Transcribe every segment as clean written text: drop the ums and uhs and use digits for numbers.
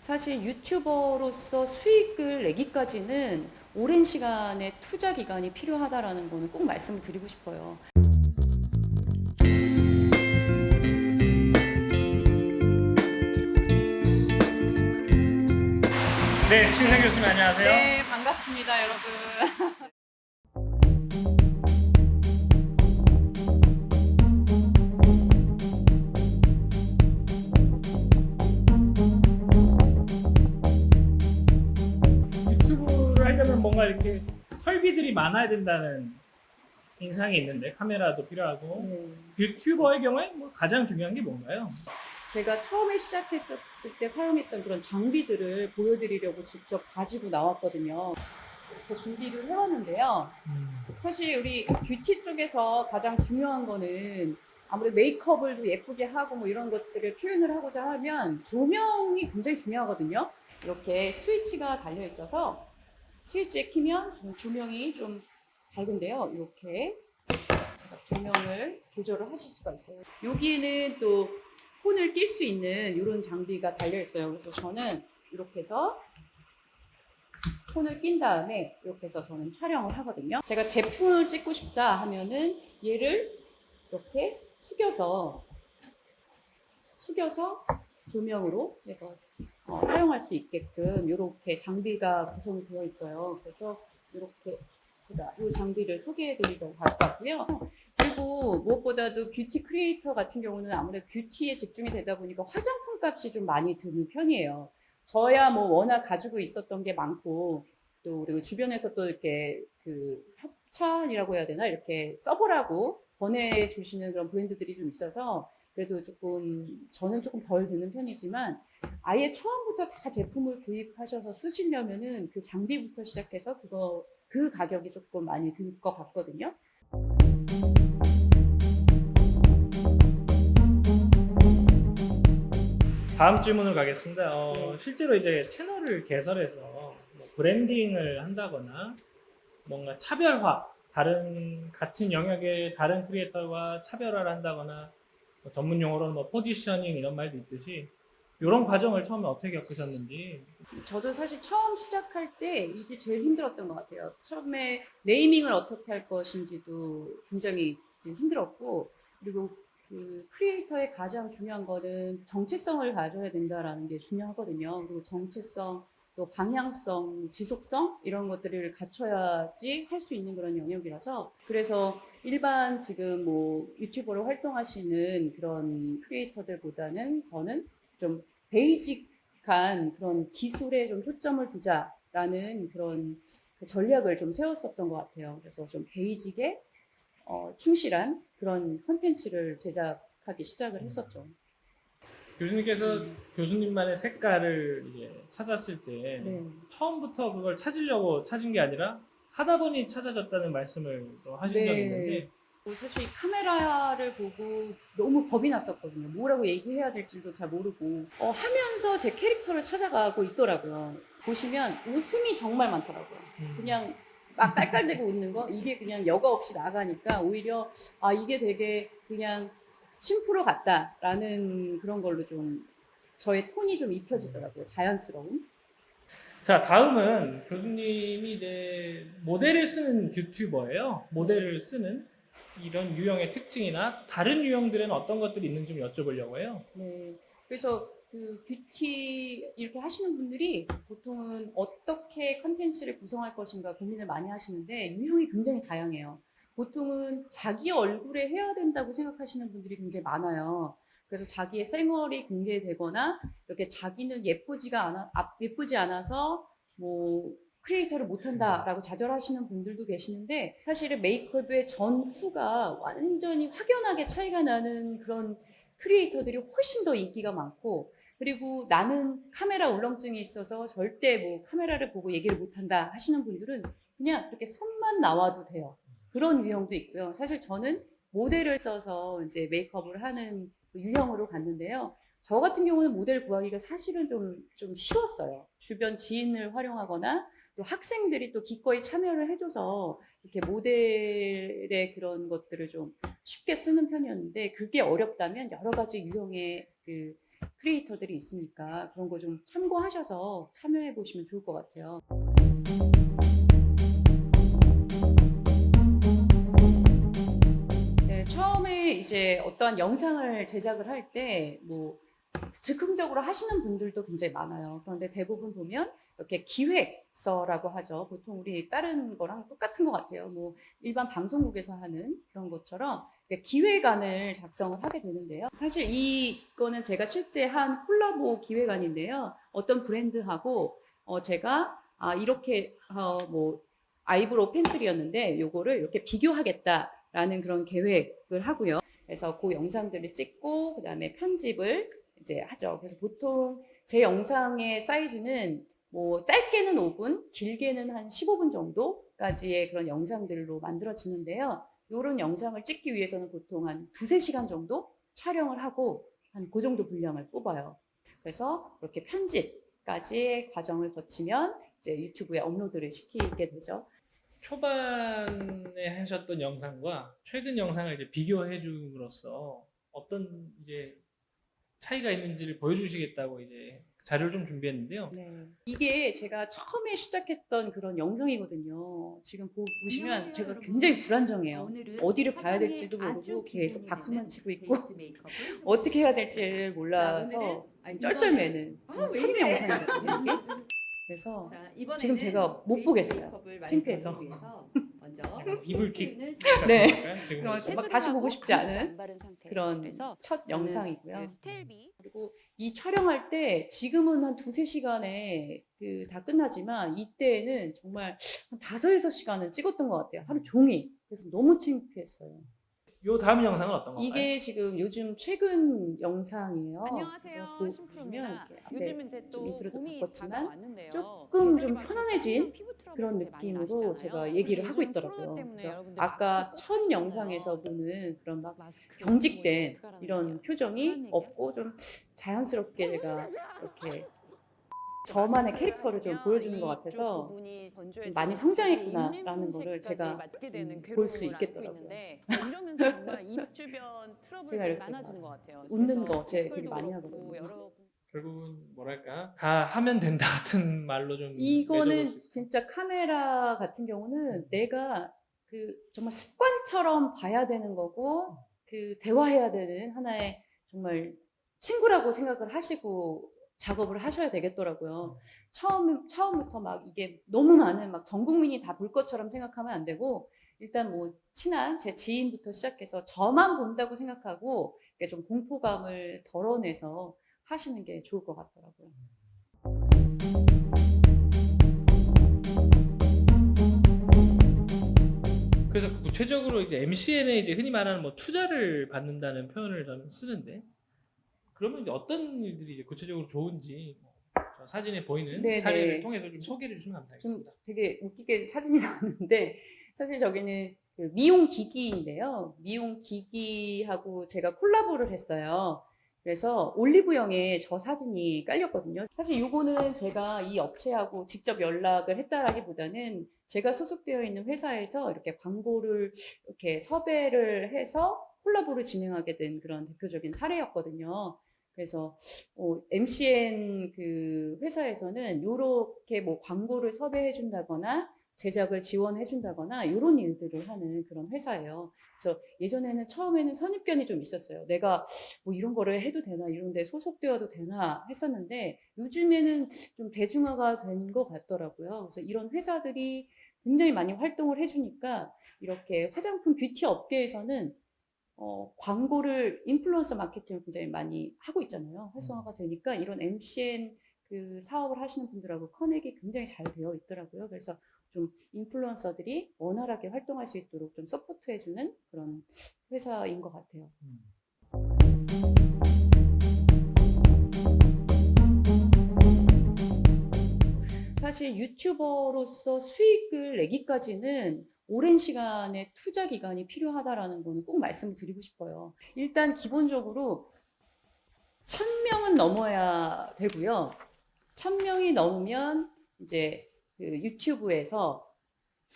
사실 유튜버로서 수익을 내기까지는 오랜 시간의 투자 기간이 필요하다라는 거는 꼭 말씀을 드리고 싶어요. 네, 신생 교수님 안녕하세요. 네, 반갑습니다, 여러분. 유튜브를 하려면 뭔가 이렇게 설비들이 많아야 된다는 인상이 있는데 카메라도 필요하고 유튜버의 경우에 뭐 가장 중요한 게 뭔가요? 제가 처음에 시작했을 때 사용했던 그런 장비들을 보여드리려고 직접 가지고 나왔거든요. 이렇게 준비를 해왔는데요. 사실 우리 뷰티 쪽에서 가장 중요한 거는 아무래도 메이크업을 예쁘게 하고 뭐 이런 것들을 표현을 하고자 하면 조명이 굉장히 중요하거든요. 이렇게 스위치가 달려 있어서 스위치에 키면 조명이 좀 밝은데요. 이렇게 조명을 조절을 하실 수가 있어요. 여기에는 또 폰을 낄 수 있는 이런 장비가 달려 있어요. 그래서 저는 이렇게 해서 폰을 낀 다음에 이렇게 해서 저는 촬영을 하거든요. 제가 제품을 찍고 싶다 하면은 얘를 이렇게 숙여서 조명으로 해서 사용할 수 있게끔 이렇게 장비가 구성이 되어 있어요. 그래서 이렇게 제가 이 장비를 소개해 드리도록 할 것 같고요. 그리고 무엇보다도 뷰티 크리에이터 같은 경우는 아무래도 뷰티에 집중이 되다 보니까 화장품 값이 좀 많이 드는 편이에요. 저야 뭐 워낙 가지고 있었던 게 많고 또 그리고 주변에서 또 이렇게 그 협찬이라고 해야 되나 이렇게 써보라고 보내주시는 그런 브랜드들이 좀 있어서 그래도 저는 조금 덜 드는 편이지만 아예 처음부터 다 제품을 구입하셔서 쓰시려면은 그 장비부터 시작해서 그 가격이 조금 많이 들 것 같거든요. 다음 질문으로 가겠습니다. 네. 실제로 이제 채널을 개설해서 뭐 브랜딩을 한다거나 뭔가 차별화, 같은 영역의 다른 크리에이터와 차별화를 한다거나 뭐 전문 용어로는 뭐 포지셔닝 이런 말도 있듯이 이런 과정을 처음에 어떻게 겪으셨는지. 저도 사실 처음 시작할 때 이게 제일 힘들었던 것 같아요. 처음에 네이밍을 어떻게 할 것인지도 굉장히 힘들었고, 그리고 그 크리에이터의 가장 중요한 거는 정체성을 가져야 된다라는 게 중요하거든요. 그리고 정체성, 또 방향성, 지속성 이런 것들을 갖춰야지 할 수 있는 그런 영역이라서 그래서 일반 지금 뭐 유튜버로 활동하시는 그런 크리에이터들보다는 저는 좀 베이직한 그런 기술에 좀 초점을 두자라는 그런 전략을 좀 세웠었던 것 같아요. 그래서 좀 베이직에 충실한 그런 컨텐츠를 제작하기 시작을 했었죠. 교수님께서 교수님만의 색깔을 이제 찾았을 때 네. 처음부터 그걸 찾으려고 찾은 게 아니라 하다 보니 찾아졌다는 말씀을 또 하신 적이 있는데 사실 카메라를 보고 너무 겁이 났었거든요. 뭐라고 얘기해야 될지도 잘 모르고 하면서 제 캐릭터를 찾아가고 있더라고요. 보시면 웃음이 정말 많더라고요. 그냥 막 깔깔대고 웃는 거 이게 그냥 여과 없이 나가니까 오히려 이게 되게 그냥 심프로 같다라는 그런 걸로 좀 저의 톤이 좀 입혀지더라고요. 자연스러움. 자, 다음은 교수님이 이제 모델을 쓰는 유튜버예요. 모델을 쓰는 이런 유형의 특징이나 다른 유형들에는 어떤 것들이 있는지 좀 여쭤보려고 해요. 네. 그래서 그 뷰티 이렇게 하시는 분들이 보통은 어떻게 컨텐츠를 구성할 것인가 고민을 많이 하시는데 유형이 굉장히 다양해요. 보통은 자기 얼굴에 해야 된다고 생각하시는 분들이 굉장히 많아요. 그래서 자기의 생얼이 공개되거나 이렇게 자기는 예쁘지 않아서 뭐 크리에이터를 못한다라고 좌절하시는 분들도 계시는데 사실은 메이크업의 전후가 완전히 확연하게 차이가 나는 그런 크리에이터들이 훨씬 더 인기가 많고 그리고 나는 카메라 울렁증이 있어서 절대 뭐 카메라를 보고 얘기를 못한다 하시는 분들은 그냥 이렇게 손만 나와도 돼요. 그런 유형도 있고요. 사실 저는 모델을 써서 이제 메이크업을 하는 그 유형으로 갔는데요. 저 같은 경우는 모델 구하기가 사실은 좀 쉬웠어요. 주변 지인을 활용하거나 또 학생들이 또 기꺼이 참여를 해줘서 이렇게 모델의 그런 것들을 좀 쉽게 쓰는 편이었는데 그게 어렵다면 여러 가지 유형의 그 크리에이터들이 있으니까 그런 거 좀 참고하셔서 참여해 보시면 좋을 것 같아요. 네, 처음에 이제 어떠한 영상을 제작을 할 때 뭐 즉흥적으로 하시는 분들도 굉장히 많아요. 그런데 대부분 보면 이렇게 기획서라고 하죠. 보통 우리 다른 거랑 똑같은 것 같아요. 뭐 일반 방송국에서 하는 그런 것처럼 기획안을 작성을 하게 되는데요. 사실 이거는 제가 실제 한 콜라보 기획안인데요. 어떤 브랜드하고 제가 이렇게 뭐 아이브로우 펜슬이었는데 요거를 이렇게 비교하겠다라는 그런 계획을 하고요. 그래서 그 영상들을 찍고 그다음에 편집을 이제 하죠. 그래서 보통 제 영상의 사이즈는 뭐 짧게는 5분, 길게는 한 15분 정도까지의 그런 영상들로 만들어지는데요. 이런 영상을 찍기 위해서는 보통 한 2~3시간 정도 촬영을 하고 한 그 정도 분량을 뽑아요. 그래서 그렇게 편집까지의 과정을 거치면 이제 유튜브에 업로드를 시키게 되죠. 초반에 하셨던 영상과 최근 영상을 이제 비교해 줌으로써 어떤 이제 차이가 있는지를 보여주시겠다고 이제 자료를 좀 준비했는데요. 네. 이게 제가 처음에 시작했던 그런 영상이거든요. 지금 보시면 안녕하세요, 제가 여러분. 굉장히 불안정해요. 오늘은 어디를 봐야 화장에 될지도 아주 모르고 계속 기본이 박수만 되는 치고 있고 베이스 메이크업을 어떻게 해야 될지 몰라서 오늘은 지금 쩔쩔매는 아, 정말 왜 첫 이래? 영상이거든요. 이게. 그래서 자, 이번에는 지금 제가 못 베이스 보겠어요. 메이크업을 창피해서. 만들기 위해서 먼저 이불킥 크림을 네. 지금 그럼 보시면. 막 다시 보고 싶지 아무것도 않은 안 바른 상태. 그런 그래서 첫 저는 영상이고요. 그 스텔비 그리고 이 촬영할 때 지금은 한 2~3시간에 다 끝나지만 이때는 정말 한 5~6시간은 찍었던 것 같아요. 하루 종일. 그래서 너무 창피했어요. 요 다음 영상은 어떤 건가요? 이게 지금 요즘 최근 영상이에요. 안녕하세요, 그래서 신프로입니다. 이렇게 앞에 요즘 이제 좀 또 인트로도 봄이 바꿨지만 다가왔는데요. 조금 계절이 좀 바뀌어서 편안해진 항상 피부 트러블 그런 이제 많이 느낌으로 나시잖아요. 제가 얘기를 그리고 하고 요즘 있더라고요. 코로나 때문에 그래서 여러분들 아까 마스크 꼭 첫 하시잖아요. 영상에서 보는 그런 막 마스크 경직된 뭐 어떡하라는 이런 얘기야? 표정이 심한 얘기야? 없고 좀 자연스럽게 제가 이렇게 저만의 캐릭터를 좀 보여주는 것 같아서 좀 많이 성장했구나라는 거를 제가 볼 수 있겠더라고요. 이러면서 정말 입 주변 제가 트러블이 이렇게 많아지는 것 같아요. 웃는 그래서 거 제가 되게 댓글도 많이 그렇고 하거든요. 여러분 결국은 뭐랄까 다 하면 된다 같은 말로 좀 맺어볼 수 이거는 있어요. 진짜 카메라 같은 경우는 내가 정말 습관처럼 봐야 되는 거고 대화해야 되는 하나의 정말 친구라고 생각을 하시고 작업을 하셔야 되겠더라고요. 처음부터 막 이게 너무 많은 막 전 국민이 다 볼 것처럼 생각하면 안 되고 일단 뭐 친한 제 지인부터 시작해서 저만 본다고 생각하고 좀 공포감을 덜어내서 하시는 게 좋을 것 같더라고요. 그래서 구체적으로 이제 MCN에 이제 흔히 말하는 뭐 투자를 받는다는 표현을 저는 쓰는데 그러면 이제 어떤 일들이 이제 구체적으로 좋은지 저 사진에 보이는 네네. 사례를 통해서 좀 소개를 해주시면 좀 감사하겠습니다. 되게 웃기게 사진이 나왔는데 사실 저기는 그 미용 기기인데요. 미용 기기하고 제가 콜라보를 했어요. 그래서 올리브영에 저 사진이 깔렸거든요. 사실 요거는 제가 이 업체하고 직접 연락을 했다라기보다는 제가 소속되어 있는 회사에서 이렇게 광고를 이렇게 섭외를 해서 콜라보를 진행하게 된 그런 대표적인 사례였거든요. 그래서 MCN 그 회사에서는 이렇게 뭐 광고를 섭외해 준다거나 제작을 지원해 준다거나 이런 일들을 하는 그런 회사예요. 그래서 예전에는 처음에는 선입견이 좀 있었어요. 내가 뭐 이런 거를 해도 되나 이런 데 소속되어도 되나 했었는데 요즘에는 좀 대중화가 된 것 같더라고요. 그래서 이런 회사들이 굉장히 많이 활동을 해주니까 이렇게 화장품 뷰티 업계에서는 광고를 인플루언서 마케팅을 굉장히 많이 하고 있잖아요. 활성화가 되니까 이런 MCN 그 사업을 하시는 분들하고 커넥이 굉장히 잘 되어 있더라고요. 그래서 좀 인플루언서들이 원활하게 활동할 수 있도록 좀 서포트해주는 그런 회사인 것 같아요. 사실 유튜버로서 수익을 내기까지는 오랜 시간의 투자 기간이 필요하다라는 거는 꼭 말씀을 드리고 싶어요. 일단 기본적으로 1000명은 넘어야 되고요. 1000명이 넘으면 이제 그 유튜브에서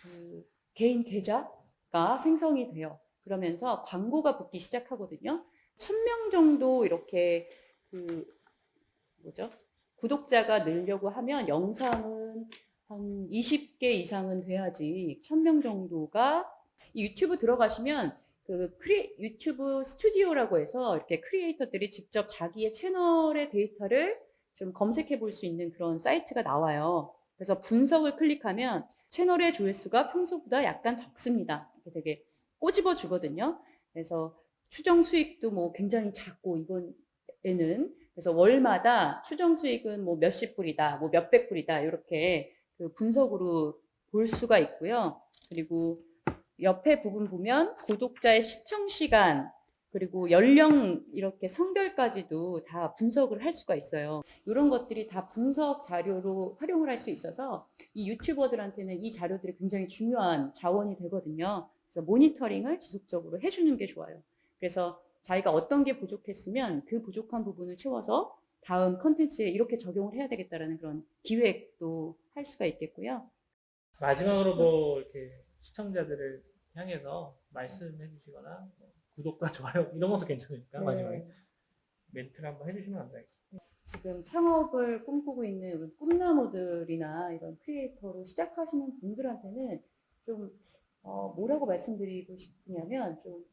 그 개인 계좌가 생성이 돼요. 그러면서 광고가 붙기 시작하거든요. 1000명 정도 이렇게 그 뭐죠? 구독자가 늘려고 하면 영상은 한 20개 이상은 돼야지 1000명 정도가 이 유튜브 들어가시면 그 유튜브 스튜디오라고 해서 이렇게 크리에이터들이 직접 자기의 채널의 데이터를 좀 검색해 볼 수 있는 그런 사이트가 나와요. 그래서 분석을 클릭하면 채널의 조회수가 평소보다 약간 적습니다. 이렇게 되게 꼬집어 주거든요. 그래서 추정 수익도 뭐 굉장히 작고 이번에는 그래서 월마다 추정 수익은 뭐 몇십 불이다, 뭐 몇백 불이다 이렇게 그 분석으로 볼 수가 있고요. 그리고 옆에 부분 보면 구독자의 시청 시간 그리고 연령 이렇게 성별까지도 다 분석을 할 수가 있어요. 이런 것들이 다 분석 자료로 활용을 할 수 있어서 이 유튜버들한테는 이 자료들이 굉장히 중요한 자원이 되거든요. 그래서 모니터링을 지속적으로 해주는 게 좋아요. 그래서 자기가 어떤 게 부족했으면 그 부족한 부분을 채워서 다음 컨텐츠에 이렇게 적용을 해야 되겠다라는 그런 기획도 할 수가 있겠고요. 마지막으로 뭐 이렇게 시청자들을 향해서 말씀해 주시거나 뭐 구독과 좋아요 이런 것도 괜찮으니까 네. 마지막에 멘트를 한번 해주시면 감사하겠습니다. 지금 창업을 꿈꾸고 있는 우리 꿈나무들이나 이런 크리에이터로 시작하시는 분들한테는 좀 뭐라고 말씀드리고 싶으냐면 좀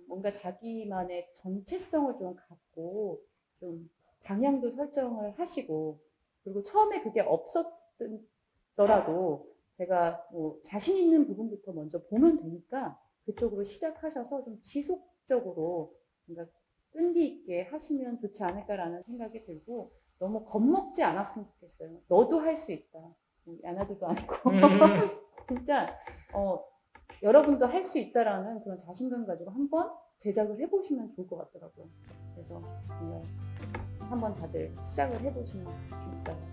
뭔가 자기만의 정체성을 좀 갖고 좀 방향도 설정을 하시고 그리고 처음에 그게 없었더라도 제가 뭐 자신 있는 부분부터 먼저 보면 되니까 그쪽으로 시작하셔서 좀 지속적으로 뭔가 끈기 있게 하시면 좋지 않을까라는 생각이 들고 너무 겁먹지 않았으면 좋겠어요. 너도 할 수 있다. 야나들도 아니고 진짜 여러분도 할 수 있다라는 그런 자신감 가지고 한번 제작을 해보시면 좋을 것 같더라고요. 그래서 정말 한번 다들 시작을 해보시면 좋겠어요.